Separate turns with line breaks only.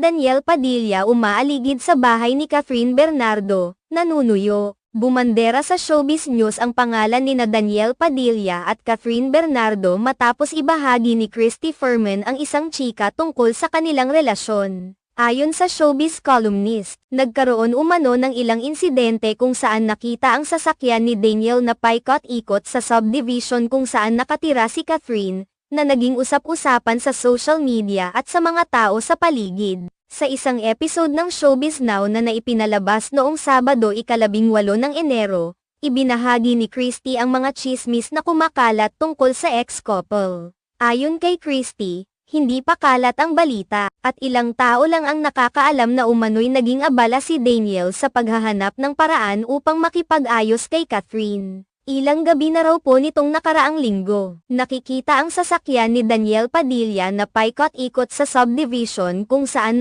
Daniel Padilla umaaligid sa bahay ni Catherine Bernardo, nanunuyo. Bumandera sa showbiz news ang pangalan nina Daniel Padilla at Catherine Bernardo matapos ibahagi ni Christy Fermin ang isang chika tungkol sa kanilang relasyon. Ayon sa showbiz columnist, nagkaroon umano ng ilang insidente kung saan nakita ang sasakyan ni Daniel na paikot-ikot sa subdivision kung saan nakatira si Catherine, na naging usap-usapan sa social media at sa mga tao sa paligid. Sa isang episode ng Showbiz Now na naipinalabas noong Sabado 18 ng Enero, ibinahagi ni Christy ang mga chismis na kumakalat tungkol sa ex-couple. Ayon kay Christy, hindi pa kalat ang balita, at ilang tao lang ang nakakaalam na umano'y naging abala si Daniel sa paghahanap ng paraan upang makipag-ayos kay Catherine. Ilang gabi na raw po nitong nakaraang linggo, nakikita ang sasakyan ni Daniel Padilla na paikot-ikot sa subdivision kung saan